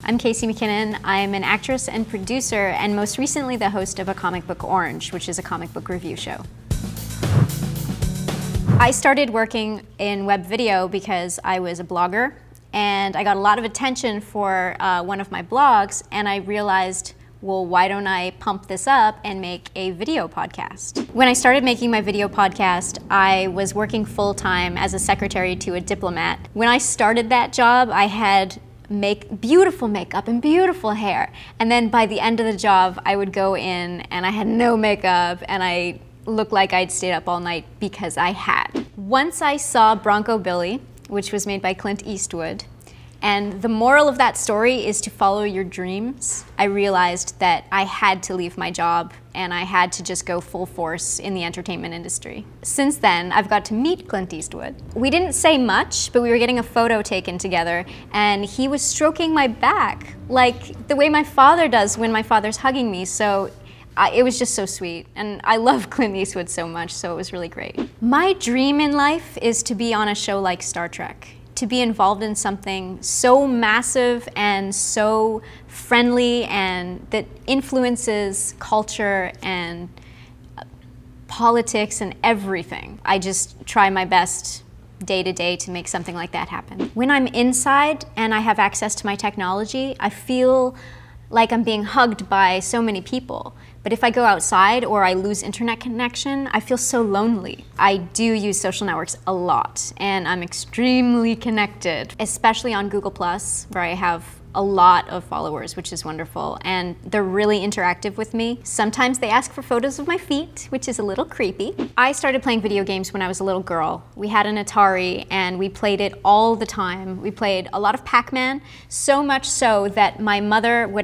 I'm Casey McKinnon. I'm an actress and producer, and most recently the host of A Comic Book Orange, which is a comic book review show. I started working in web video because I was a blogger, and I got a lot of attention for one of my blogs, and I realized, well, why don't I pump this up and make a video podcast? When I started making my video podcast, I was working full-time as a secretary to a diplomat. When I started that job, I had beautiful makeup and beautiful hair. And then by the end of the job, I would go in and I had no makeup and I looked like I'd stayed up all night because I had. Once I saw Bronco Billy, which was made by Clint Eastwood, and the moral of that story is to follow your dreams, I realized that I had to leave my job and I had to just go full force in the entertainment industry. Since then, I've got to meet Clint Eastwood. We didn't say much, but we were getting a photo taken together and he was stroking my back, like the way my father does when my father's hugging me, so it was just so sweet. And I love Clint Eastwood so much, so it was really great. My dream in life is to be on a show like Star Trek, to be involved in something so massive and so friendly and that influences culture and politics and everything. I just try my best day to day to make something like that happen. When I'm inside and I have access to my technology, I feel like I'm being hugged by so many people. But if I go outside or I lose internet connection, I feel so lonely. I do use social networks a lot, and I'm extremely connected, especially on Google+, where I have a lot of followers, which is wonderful, and they're really interactive with me. Sometimes they ask for photos of my feet, which is a little creepy. I started playing video games when I was a little girl. We had an Atari, and we played it all the time. We played a lot of Pac-Man, so much so that my mother would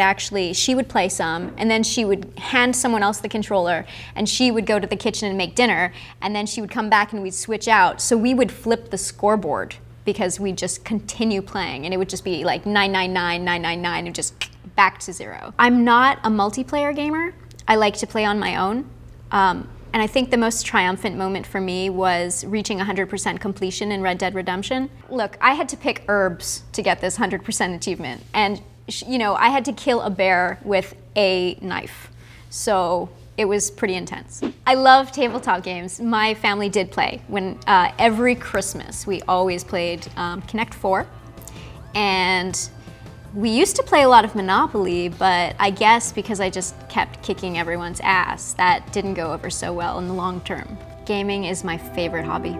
she would play some, and then she would hand someone else the controller, and she would go to the kitchen and make dinner, and then she would come back and we'd switch out. So we would flip the scoreboard, because we just continue playing and it would just be like 999, 999 and just back to zero. I'm not a multiplayer gamer. I like to play on my own. And I think the most triumphant moment for me was reaching 100% completion in Red Dead Redemption. Look, I had to pick herbs to get this 100% achievement. And you know, I had to kill a bear with a knife. So it was pretty intense. I love tabletop games. My family did play. Every Christmas, we always played Connect 4. And we used to play a lot of Monopoly, but I guess because I just kept kicking everyone's ass, that didn't go over so well in the long term. Gaming is my favorite hobby.